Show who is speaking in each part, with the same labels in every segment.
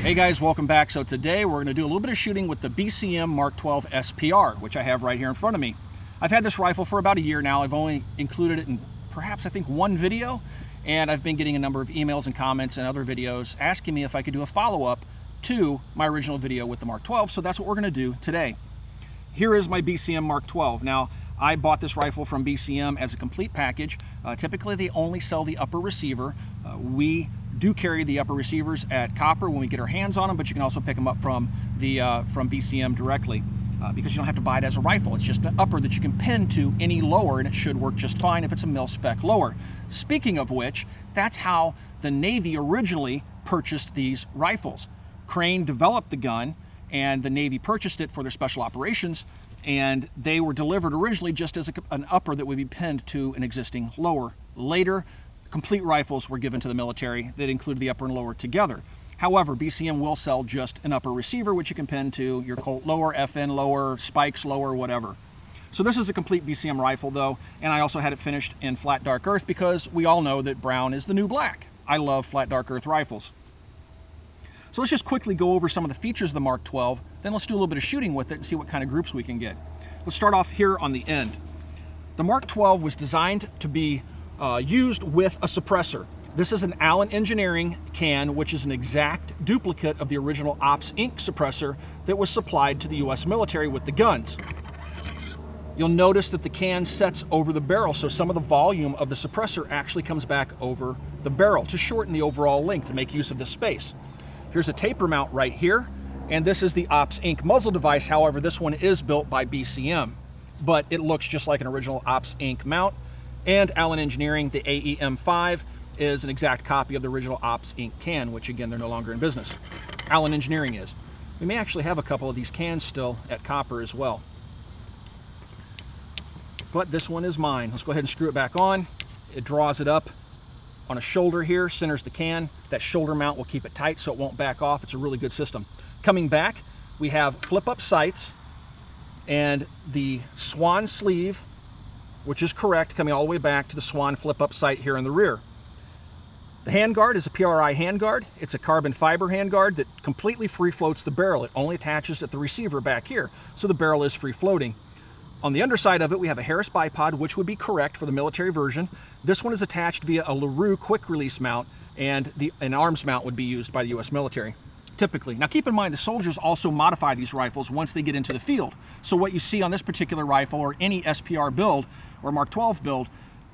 Speaker 1: Hey guys, welcome back. So today we're going to do a little bit of shooting with the BCM Mk12 SPR, which I have right here in front of me. I've had this rifle for about a year now. I've only included it in perhaps I think one video, and I've been getting a number of emails and comments and other videos asking me if I could do a follow-up to my original video with the Mk12, so that's what we're going to do today. Here is my BCM Mk12. Now, I bought this rifle from BCM as a complete package. Typically, they only sell the upper receiver. We do carry the upper receivers at Copper when we get our hands on them, but you can also pick them up from BCM directly because you don't have to buy it as a rifle. It's just an upper that you can pin to any lower, and it should work just fine if it's a mil-spec lower. Speaking of which, that's how the Navy originally purchased these rifles. Crane developed the gun, and the Navy purchased it for their special operations, and they were delivered originally just as an upper that would be pinned to an existing lower. Later, complete rifles were given to the military that included the upper and lower together. However, BCM will sell just an upper receiver, which you can pin to your Colt lower, FN lower, spikes lower, whatever. So this is a complete BCM rifle though, and I also had it finished in flat dark earth because we all know that brown is the new black. I love flat dark earth rifles. So let's just quickly go over some of the features of the Mk12, then let's do a little bit of shooting with it and see what kind of groups we can get. Let's start off here on the end. The Mk12 was designed to be used with a suppressor. This is an Allen Engineering can, which is an exact duplicate of the original Ops Inc. suppressor that was supplied to the US military with the guns. You'll notice that the can sets over the barrel, so some of the volume of the suppressor actually comes back over the barrel to shorten the overall length to make use of this space. Here's a taper mount right here, and this is the Ops Inc. muzzle device. However, this one is built by BCM, but it looks just like an original Ops Inc. mount. And Allen Engineering, the AEM5, is an exact copy of the original Ops Inc. can, which again, they're no longer in business. Allen Engineering is. We may actually have a couple of these cans still at Copper as well. But this one is mine. Let's go ahead and screw it back on. It draws it up on a shoulder here, centers the can. That shoulder mount will keep it tight so it won't back off. It's a really good system. Coming back, we have flip-up sights and the swan sleeve, which is correct, coming all the way back to the swan flip-up sight here in the rear. The handguard is a PRI handguard. It's a carbon fiber handguard that completely free floats the barrel. It only attaches at the receiver back here, so the barrel is free floating. On the underside of it, we have a Harris bipod, which would be correct for the military version. This one is attached via a Larue quick release mount, and an arms mount would be used by the US military, typically. Now keep in mind, the soldiers also modify these rifles once they get into the field. So what you see on this particular rifle, or any SPR build, or Mk12 build,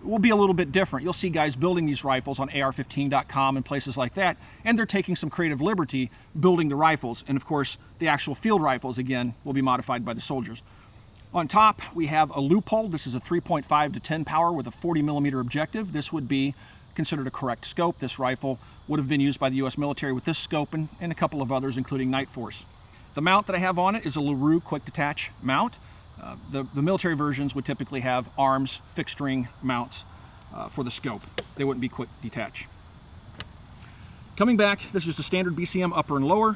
Speaker 1: will be a little bit different. You'll see guys building these rifles on AR15.com and places like that, and they're taking some creative liberty building the rifles. And of course, the actual field rifles, again, will be modified by the soldiers. On top, we have a loophole. This is a 3.5 to 10 power with a 40mm objective. This would be considered a correct scope. This rifle would have been used by the US military with this scope and a couple of others, including Night Force. The mount that I have on it is a Larue quick detach mount. The military versions would typically have arms fixed ring mounts for the scope. They wouldn't be quick detach. Coming back, this is the standard BCM upper and lower.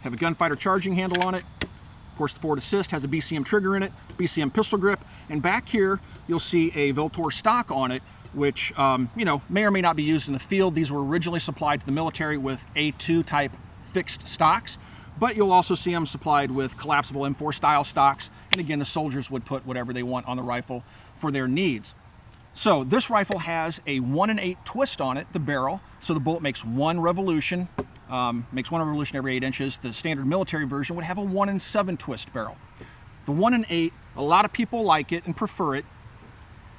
Speaker 1: Have a gunfighter charging handle on it. Of course, the forward assist has a BCM trigger in it, BCM pistol grip, and back here you'll see a Veltor stock on it, which you know, may or may not be used in the field. These were originally supplied to the military with A2 type fixed stocks, but you'll also see them supplied with collapsible M4 style stocks. And again, the soldiers would put whatever they want on the rifle for their needs. So this rifle has a 1 1/8 twist on it, the barrel, so the bullet makes one revolution. Every 8 inches. The standard military version would have a 1 7 twist barrel. The 1 1/8, a lot of people like it and prefer it,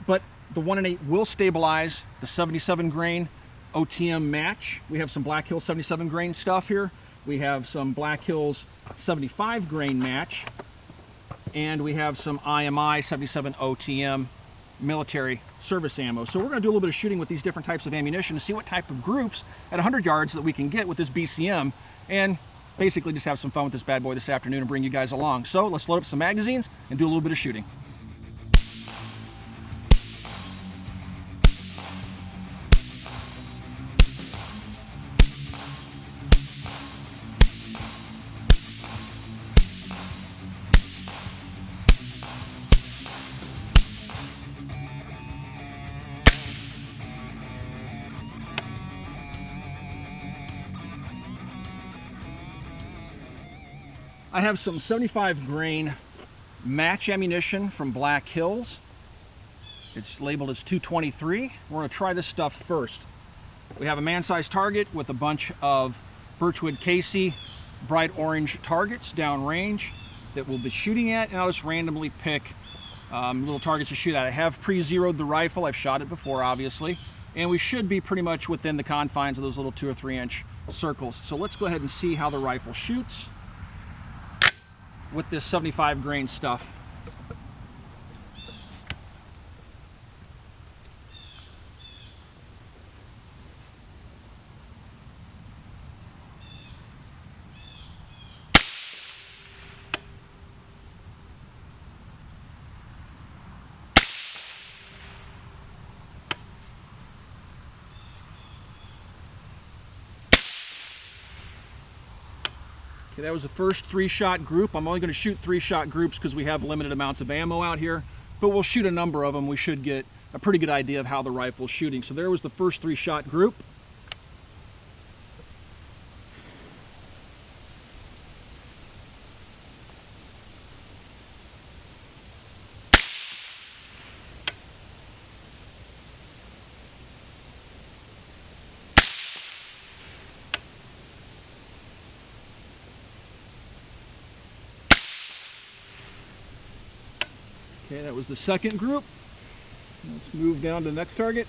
Speaker 1: but the 1 1/8 will stabilize the 77 grain OTM match. We have some Black Hills 77 grain stuff here. We have some Black Hills 75 grain match, and we have some IMI 77 OTM military service ammo. So we're going to do a little bit of shooting with these different types of ammunition to see what type of groups at 100 yards that we can get with this BCM, and basically just have some fun with this bad boy this afternoon and bring you guys along. So let's load up some magazines and do a little bit of shooting. I have some 75 grain match ammunition from Black Hills. It's labeled as 223. We're going to try this stuff first. We have a man-sized target with a bunch of birchwood Casey bright orange targets downrange that we'll be shooting at, and I'll just randomly pick little targets to shoot at. I have pre-zeroed the rifle. I've shot it before, obviously, and we should be pretty much within the confines of those little 2 or 3 inch circles. So let's go ahead and see how the rifle shoots with this 75 grain stuff. Okay, that was the first 3-shot group. I'm only going to shoot 3-shot groups because we have limited amounts of ammo out here, but we'll shoot a number of them. We should get a pretty good idea of how the rifle's shooting. So there was the first 3-shot group. Okay, that was the second group. Let's move down to the next target.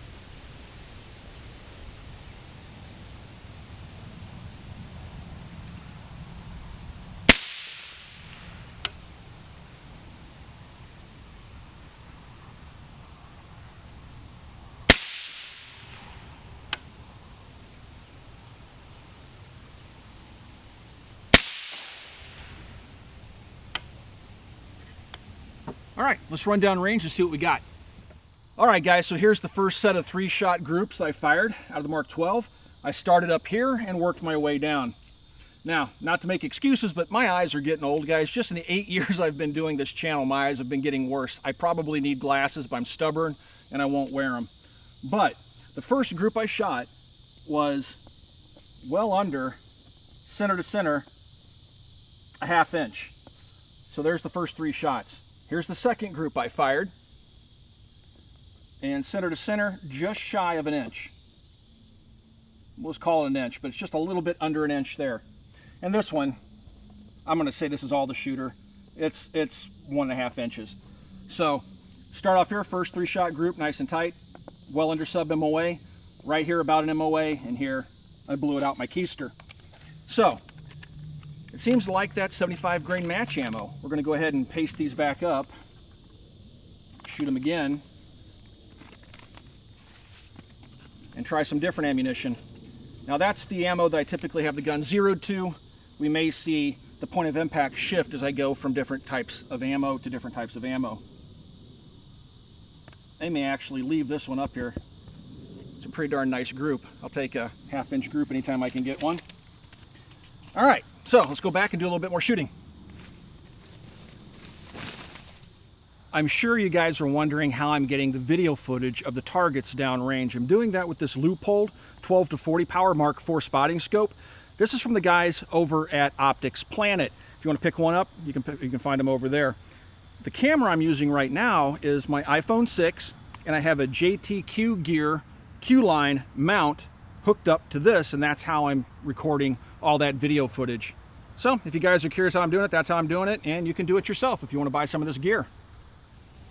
Speaker 1: All right, let's run down range and see what we got. All right, guys, so here's the first set of 3-shot groups I fired out of the Mark 12. I started up here and worked my way down. Now, not to make excuses, but my eyes are getting old, guys. Just in the 8 years I've been doing this channel, my eyes have been getting worse. I probably need glasses, but I'm stubborn and I won't wear them. But the first group I shot was well under, center to center, a ½ inch. So there's the first 3 shots. Here's the second group I fired, and center to center, just shy of 1 inch. Let's call it 1 inch, but it's just a little bit under 1 inch there. And this one, I'm going to say this is all the shooter. It's 1½ inches. So start off here, first 3-shot group, nice and tight, well under sub MOA. Right here about an MOA, and here I blew it out my keister. So it seems to like that 75 grain match ammo. We're going to go ahead and paste these back up, shoot them again, and try some different ammunition. Now that's the ammo that I typically have the gun zeroed to. We may see the point of impact shift as I go from different types of ammo to different types of ammo. I may actually leave this one up here. It's a pretty darn nice group. I'll take a ½ inch group anytime I can get one. All right, so let's go back and do a little bit more shooting. I'm sure you guys are wondering how I'm getting the video footage of the targets downrange. I'm doing that with this Leupold 12 to 40 power Mark IV spotting scope. This is from the guys over at Optics Planet. If you want to pick one up, you can find them over there. The camera I'm using right now is my iPhone 6, and I have a JTQ Gear Q-line mount hooked up to this, and that's how I'm recording all that video footage. So if you guys are curious how I'm doing it, that's how I'm doing it, and you can do it yourself if you want to buy some of this gear.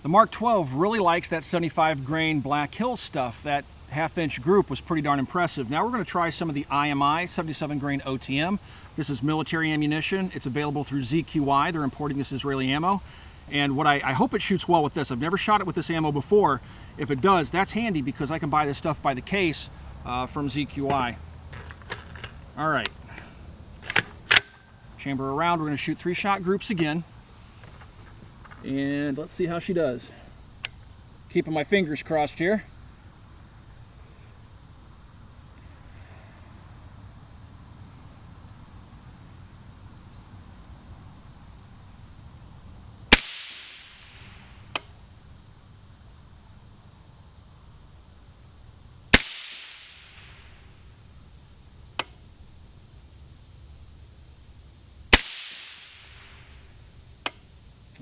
Speaker 1: The Mark 12 really likes that 75 grain Black Hills stuff. That ½ inch group was pretty darn impressive. Now we're going to try some of the IMI 77 grain OTM. This is military ammunition. It's available through ZQI. They're importing this Israeli ammo. And what I hope it shoots well with this. I've never shot it with this ammo before. If it does, that's handy because I can buy this stuff by the case from ZQI. All right. Chamber around. We're going to shoot 3-shot groups again. And let's see how she does. Keeping my fingers crossed here.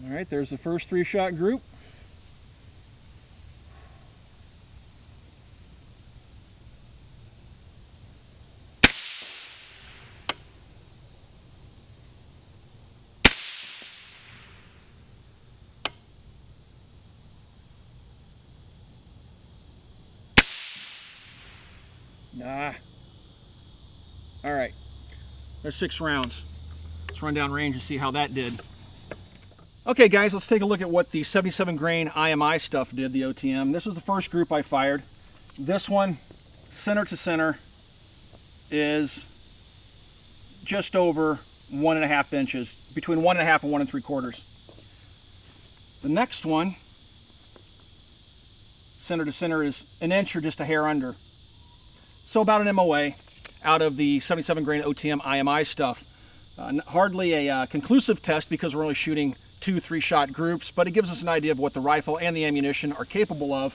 Speaker 1: All right, there's the first 3-shot group. Nah. All right, there's 6 rounds. Let's run down range and see how that did. Okay guys, let's take a look at what the 77 grain IMI stuff did, the OTM. This was the first group I fired. This one, center to center, is just over 1.5 inches, between 1.5 and 1 3/4. The next one, center to center, is an inch or just a hair under. So about an MOA out of the 77 grain OTM IMI stuff. Hardly a conclusive test because we're only shooting 2 3-shot groups, but it gives us an idea of what the rifle and the ammunition are capable of.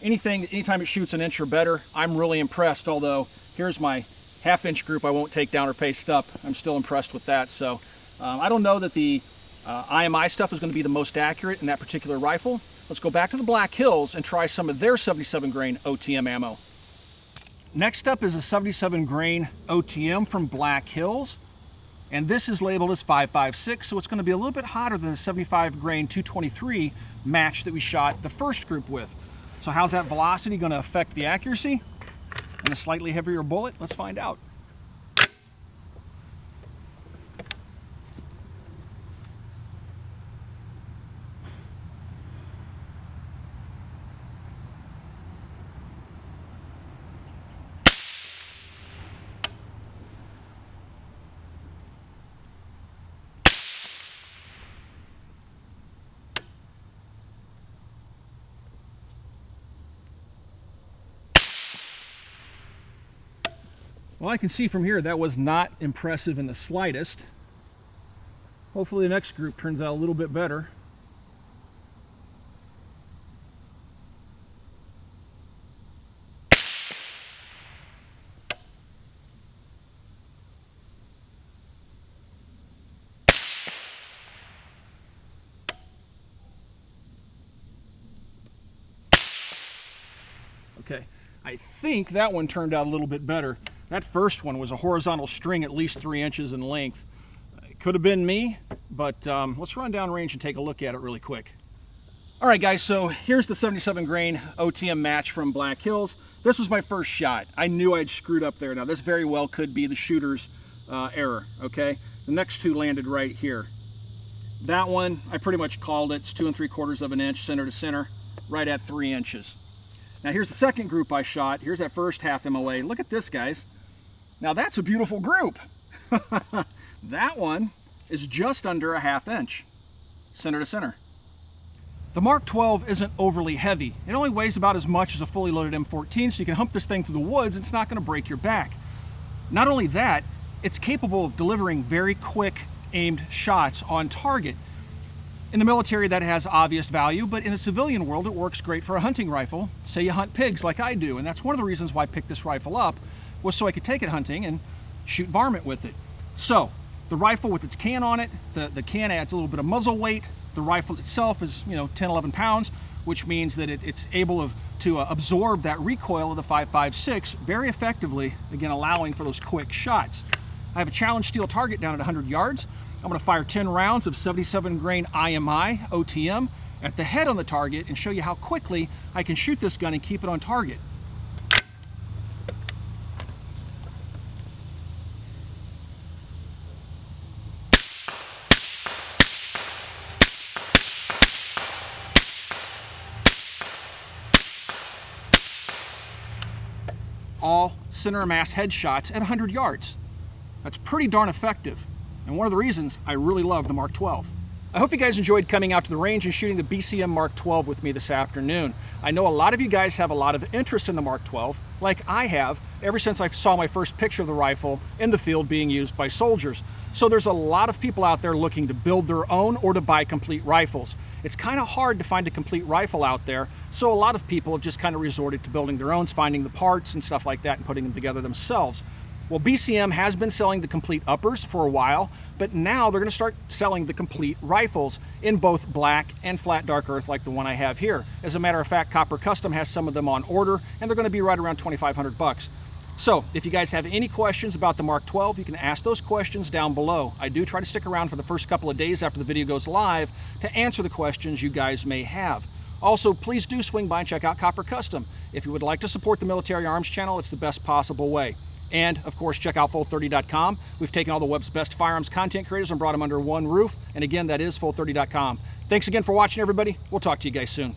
Speaker 1: Anytime it shoots an inch or better, I'm really impressed, although here's my 1/2 inch group I won't take down or paste up. I'm still impressed with that. So I don't know that the IMI stuff is going to be the most accurate in that particular rifle. Let's go back to the Black Hills and try some of their 77 grain OTM ammo. Next up is a 77 grain OTM from Black Hills, and this is labeled as 5.56, so it's going to be a little bit hotter than the 75 grain 223 match that we shot the first group with. So how's that velocity going to affect the accuracy? And a slightly heavier bullet? Let's find out. Well, I can see from here that was not impressive in the slightest. Hopefully the next group turns out a little bit better. Okay, I think that one turned out a little bit better. That first one was a horizontal string at least 3 inches in length. It could have been me, but let's run down range and take a look at it really quick. All right guys, so here's the 77 grain OTM match from Black Hills. This was my first shot. I knew I'd screwed up there. Now this very well could be the shooter's error, okay? The next two landed right here. That one, I pretty much called it. It's 2 3/4 of an inch, center to center, right at 3 inches. Now here's the second group I shot. Here's that first 1/2 MOA. Look at this, guys. Now that's a beautiful group. That one is just under a 1/2 inch, center to center. The Mark 12 isn't overly heavy. It only weighs about as much as a fully loaded M14, so you can hump this thing through the woods and it's not going to break your back. Not only that, it's capable of delivering very quick aimed shots on target. In the military that has obvious value, but in the civilian world it works great for a hunting rifle. Say you hunt pigs like I do, and that's one of the reasons why I picked this rifle up, was so I could take it hunting and shoot varmint with it. So the rifle with its can on it, the can adds a little bit of muzzle weight. The rifle itself is 10, 11 pounds, which means that it's able to absorb that recoil of the 5.56 very effectively, again allowing for those quick shots. I have a challenge steel target down at 100 yards. I'm going to fire 10 rounds of 77 grain IMI OTM at the head on the target and show you how quickly I can shoot this gun and keep it on target. All center mass headshots at 100 yards. That's pretty darn effective, and one of the reasons I really love the Mark 12. I hope you guys enjoyed coming out to the range and shooting the BCM Mark 12 with me this afternoon. I know a lot of you guys have a lot of interest in the Mark 12, like I have, ever since I saw my first picture of the rifle in the field being used by soldiers. So there's a lot of people out there looking to build their own or to buy complete rifles. It's kind of hard to find a complete rifle out there, so a lot of people have just kind of resorted to building their own, finding the parts and stuff like that and putting them together themselves. Well, BCM has been selling the complete uppers for a while, but now they're going to start selling the complete rifles in both black and flat dark earth like the one I have here. As a matter of fact, Copper Custom has some of them on order, and they're going to be right around 2,500 bucks. So if you guys have any questions about the Mark 12, you can ask those questions down below. I do try to stick around for the first couple of days after the video goes live to answer the questions you guys may have. Also, please do swing by and check out Copper Custom. If you would like to support the Military Arms channel, it's the best possible way. And of course, check out Full30.com. We've taken all the web's best firearms content creators and brought them under one roof. And again, that is Full30.com. Thanks again for watching, everybody. We'll talk to you guys soon.